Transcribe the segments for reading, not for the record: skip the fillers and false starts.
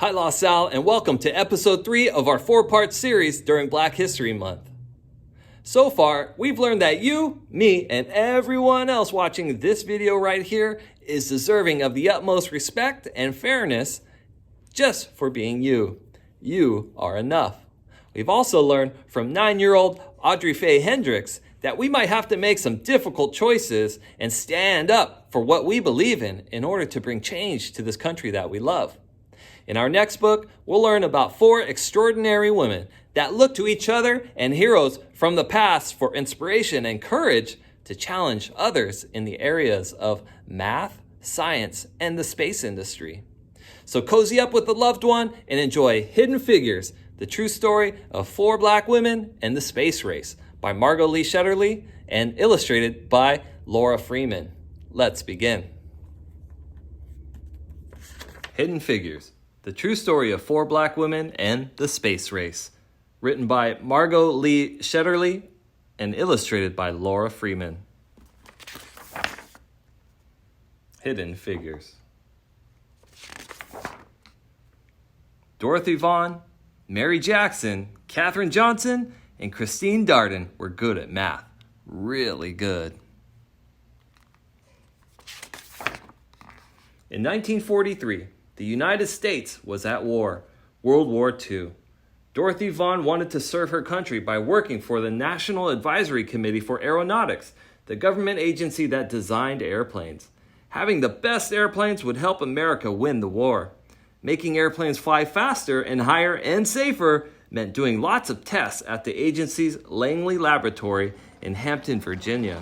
Hi, LosAl, and welcome to episode 3 of our 4-part series during Black History Month. So far, we've learned that you, me, and everyone else watching this video right here is deserving of the utmost respect and fairness just for being you. You are enough. We've also learned from 9-year-old Audrey Faye Hendricks that we might have to make some difficult choices and stand up for what we believe in order to bring change to this country that we love. In our next book, we'll learn about 4 extraordinary women that look to each other and heroes from the past for inspiration and courage to challenge others in the areas of math, science, and the space industry. So cozy up with a loved one and enjoy Hidden Figures, the true story of 4 Black women and the space race by Margot Shetterly and illustrated by Laura Freeman. Let's begin. Hidden Figures, the true story of 4 Black women and the space race. Written by Margot Shetterly and illustrated by Laura Freeman. Hidden Figures. Dorothy Vaughan, Mary Jackson, Katherine Johnson, and Christine Darden were good at math. Really good. In 1943, the United States was at war, World War II. Dorothy Vaughan wanted to serve her country by working for the National Advisory Committee for Aeronautics, the government agency that designed airplanes. Having the best airplanes would help America win the war. Making airplanes fly faster and higher and safer meant doing lots of tests at the agency's Langley Laboratory in Hampton, Virginia.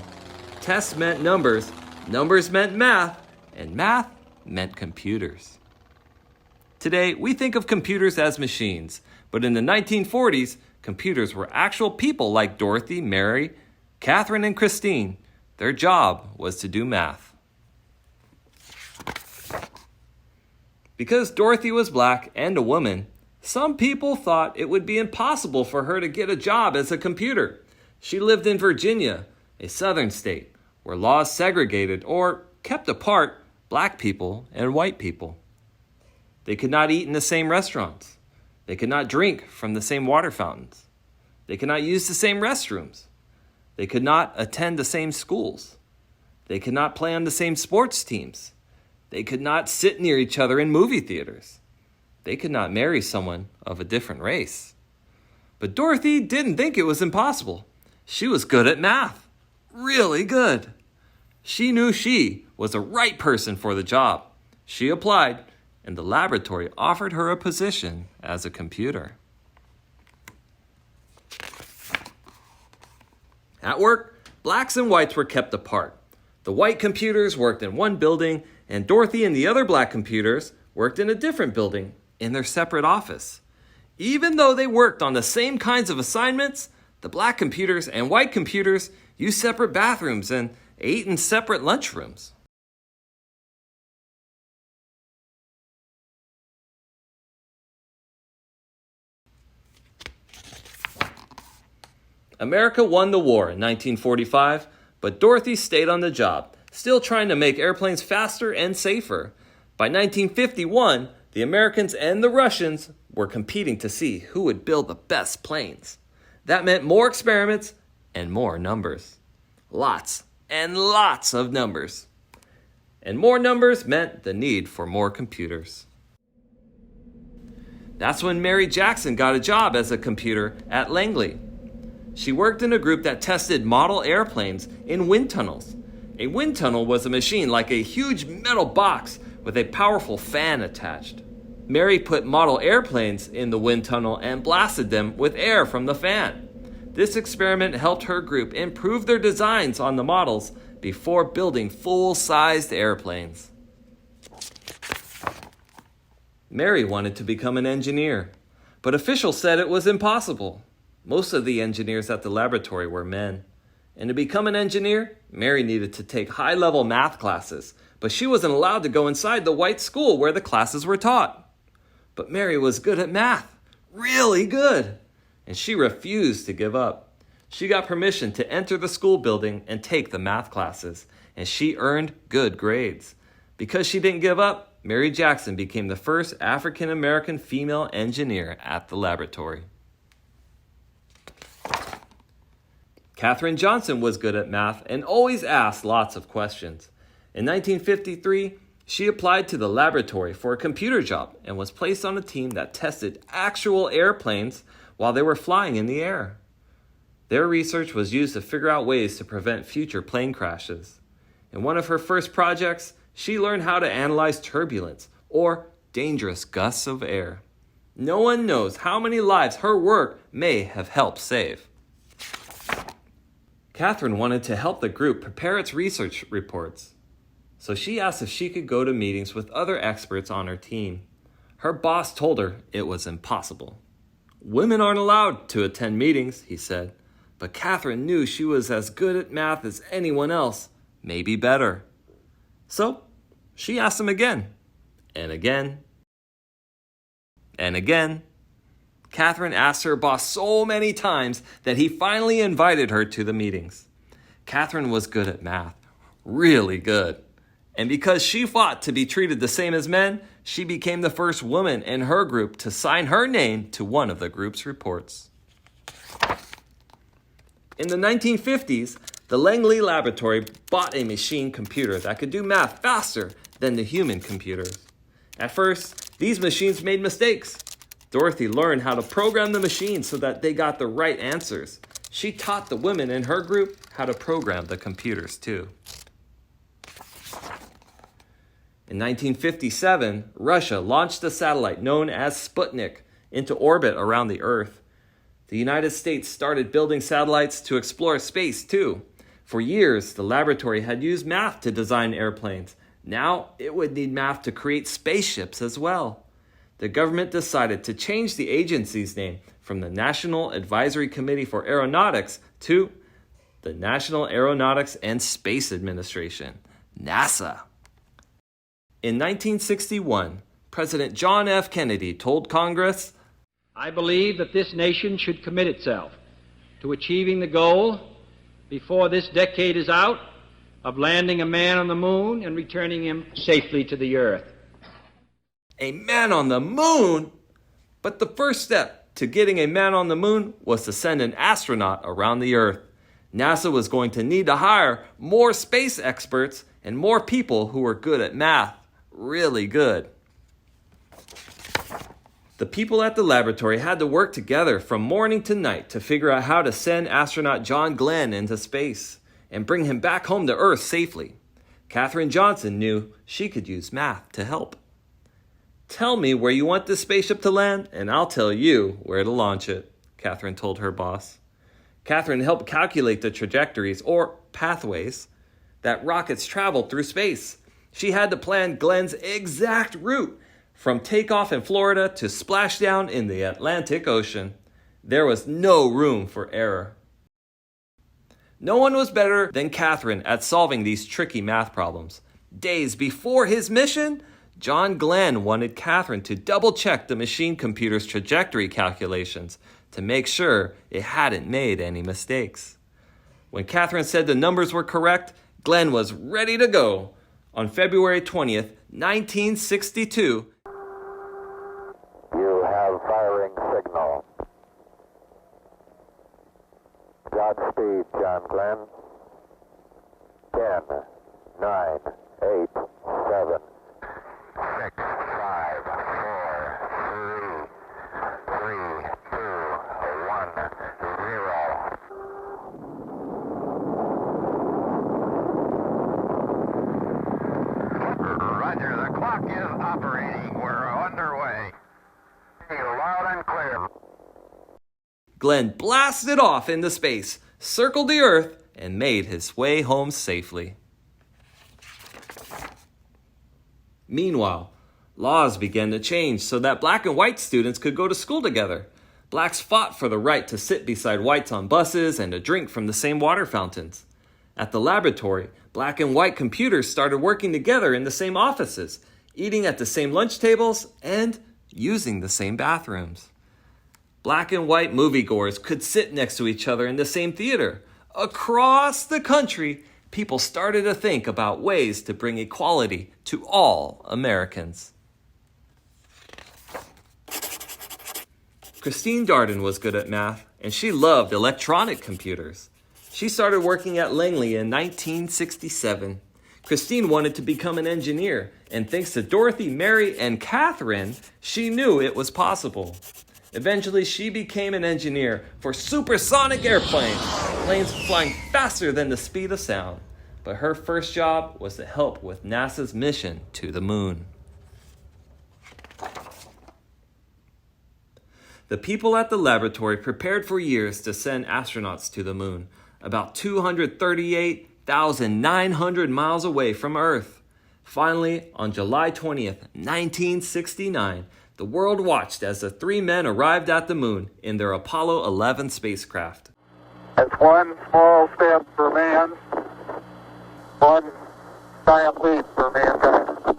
Tests meant numbers, numbers meant math, and math meant computers. Today, we think of computers as machines, but in the 1940s, computers were actual people like Dorothy, Mary, Katherine, and Christine. Their job was to do math. Because Dorothy was Black and a woman, some people thought it would be impossible for her to get a job as a computer. She lived in Virginia, a southern state, where laws segregated or kept apart Black people and white people. They could not eat in the same restaurants. They could not drink from the same water fountains. They could not use the same restrooms. They could not attend the same schools. They could not play on the same sports teams. They could not sit near each other in movie theaters. They could not marry someone of a different race. But Dorothy didn't think it was impossible. She was good at math. Really good. She knew she was the right person for the job. She applied, and the laboratory offered her a position as a computer. At work, Blacks and whites were kept apart. The white computers worked in one building, and Dorothy and the other Black computers worked in a different building in their separate office. Even though they worked on the same kinds of assignments, the Black computers and white computers used separate bathrooms and ate in separate lunchrooms. America won the war in 1945, but Dorothy stayed on the job, still trying to make airplanes faster and safer. By 1951, the Americans and the Russians were competing to see who would build the best planes. That meant more experiments and more numbers. Lots and lots of numbers. And more numbers meant the need for more computers. That's when Mary Jackson got a job as a computer at Langley. She worked in a group that tested model airplanes in wind tunnels. A wind tunnel was a machine like a huge metal box with a powerful fan attached. Mary put model airplanes in the wind tunnel and blasted them with air from the fan. This experiment helped her group improve their designs on the models before building full-sized airplanes. Mary wanted to become an engineer, but officials said it was impossible. Most of the engineers at the laboratory were men. And to become an engineer, Mary needed to take high-level math classes, but she wasn't allowed to go inside the white school where the classes were taught. But Mary was good at math, really good, and she refused to give up. She got permission to enter the school building and take the math classes, and she earned good grades. Because she didn't give up, Mary Jackson became the first African-American female engineer at the laboratory. Katherine Johnson was good at math and always asked lots of questions. In 1953, she applied to the laboratory for a computer job and was placed on a team that tested actual airplanes while they were flying in the air. Their research was used to figure out ways to prevent future plane crashes. In one of her first projects, she learned how to analyze turbulence, or dangerous gusts of air. No one knows how many lives her work may have helped save. Katherine wanted to help the group prepare its research reports, so she asked if she could go to meetings with other experts on her team. Her boss told her it was impossible. "Women aren't allowed to attend meetings," he said, but Katherine knew she was as good at math as anyone else, maybe better. So she asked him again, and again, and again. Katherine asked her boss so many times that he finally invited her to the meetings. Katherine was good at math, really good. And because she fought to be treated the same as men, she became the first woman in her group to sign her name to one of the group's reports. In the 1950s, the Langley Laboratory bought a machine computer that could do math faster than the human computers. At first, these machines made mistakes. Dorothy learned how to program the machine so that they got the right answers. She taught the women in her group how to program the computers too. In 1957, Russia launched a satellite known as Sputnik into orbit around the Earth. The United States started building satellites to explore space too. For years, the laboratory had used math to design airplanes. Now, it would need math to create spaceships as well. The government decided to change the agency's name from the National Advisory Committee for Aeronautics to the National Aeronautics and Space Administration, NASA. In 1961, President John F. Kennedy told Congress, "I believe that this nation should commit itself to achieving the goal, before this decade is out, of landing a man on the moon and returning him safely to the earth." A man on the moon? But the first step to getting a man on the moon was to send an astronaut around the Earth. NASA was going to need to hire more space experts and more people who were good at math. Really good. The people at the laboratory had to work together from morning to night to figure out how to send astronaut John Glenn into space and bring him back home to Earth safely. Katherine Johnson knew she could use math to help. "Tell me where you want this spaceship to land, and I'll tell you where to launch it," Katherine told her boss. Katherine helped calculate the trajectories, or pathways, that rockets traveled through space. She had to plan Glenn's exact route from takeoff in Florida to splashdown in the Atlantic Ocean. There was no room for error. No one was better than Katherine at solving these tricky math problems. Days before his mission, John Glenn wanted Katherine to double-check the machine computer's trajectory calculations to make sure it hadn't made any mistakes. When Katherine said the numbers were correct, Glenn was ready to go. On February 20th, 1962, "You have firing signal. Godspeed, John Glenn. 10, 9, 8, 7, 6, 5, 4, 3, 2, 1, 0. Roger, the clock is operating. We're underway. Loud and clear. Glenn blasted off into space, circled the Earth, and made his way home safely. Meanwhile, laws began to change so that black and white students could go to school together. Blacks fought for the right to sit beside whites on buses and to drink from the same water fountains. At the laboratory, black and white computers started working together in the same offices, eating at the same lunch tables, and using the same bathrooms. Black and white moviegoers could sit next to each other in the same theater. Across the country, people started to think about ways to bring equality to all Americans. Christine Darden was good at math, and she loved electronic computers. She started working at Langley in 1967. Christine wanted to become an engineer, and thanks to Dorothy, Mary, and Catherine, she knew it was possible. Eventually, she became an engineer for supersonic airplanes, planes flying faster than the speed of sound. But her first job was to help with NASA's mission to the moon. The people at the laboratory prepared for years to send astronauts to the moon, about 238,900 miles away from Earth. Finally, on July 20th, 1969, the world watched as the three men arrived at the moon in their Apollo 11 spacecraft. It's one small step for man, one giant leap for mankind,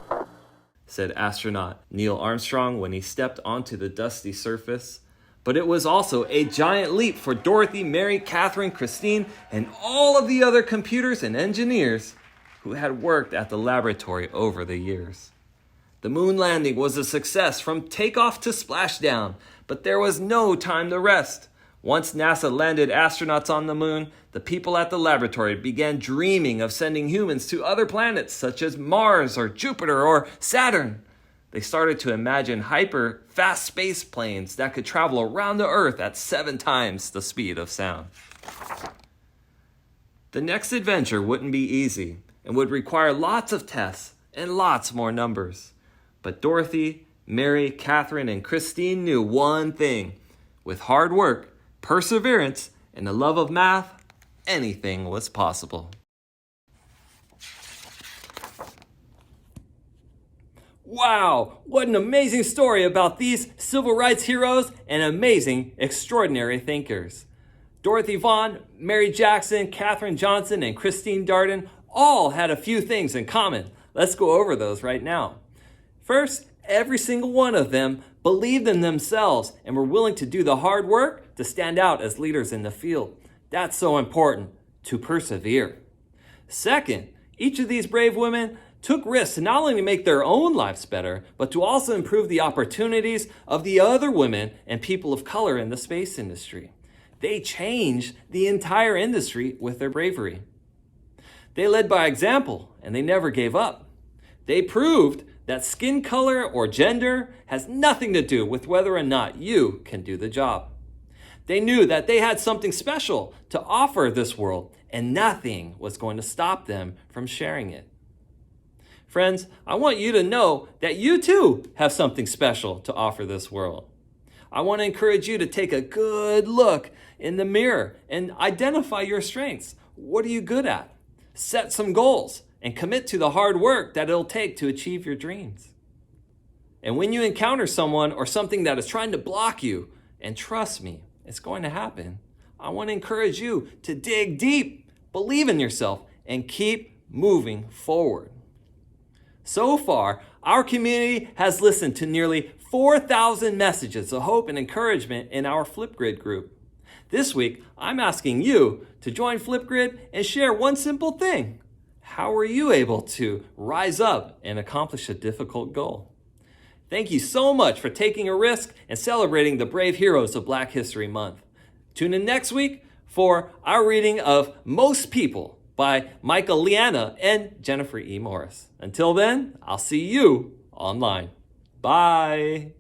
said astronaut Neil Armstrong when he stepped onto the dusty surface. But it was also a giant leap for Dorothy, Mary, Catherine, Christine, and all of the other computers and engineers who had worked at the laboratory over the years. The moon landing was a success from takeoff to splashdown, but there was no time to rest. Once NASA landed astronauts on the moon, the people at the laboratory began dreaming of sending humans to other planets such as Mars or Jupiter or Saturn. They started to imagine hyper-fast space planes that could travel around the Earth at 7 times the speed of sound. The next adventure wouldn't be easy and would require lots of tests and lots more numbers. But Dorothy, Mary, Catherine, and Christine knew one thing. With hard work, perseverance, and the love of math, anything was possible. Wow, what an amazing story about these civil rights heroes and amazing, extraordinary thinkers. Dorothy Vaughan, Mary Jackson, Katherine Johnson, and Christine Darden all had a few things in common. Let's go over those right now. First, every single one of them believed in themselves and were willing to do the hard work to stand out as leaders in the field. That's so important, to persevere. Second, each of these brave women took risks to not only make their own lives better, but to also improve the opportunities of the other women and people of color in the space industry. They changed the entire industry with their bravery. They led by example, and they never gave up. They proved that skin color or gender has nothing to do with whether or not you can do the job. They knew that they had something special to offer this world, and nothing was going to stop them from sharing it. Friends, I want you to know that you too have something special to offer this world. I want to encourage you to take a good look in the mirror and identify your strengths. What are you good at? Set some goals and commit to the hard work that it'll take to achieve your dreams. And when you encounter someone or something that is trying to block you, and trust me, it's going to happen, I want to encourage you to dig deep, believe in yourself, and keep moving forward. So far, our community has listened to nearly 4,000 messages of hope and encouragement in our Flipgrid group. This week, I'm asking you to join Flipgrid and share one simple thing. How were you able to rise up and accomplish a difficult goal? Thank you so much for taking a risk and celebrating the brave heroes of Black History Month. Tune in next week for our reading of Most People by Michael Liana and Jennifer E. Morris. Until then, I'll see you online. Bye.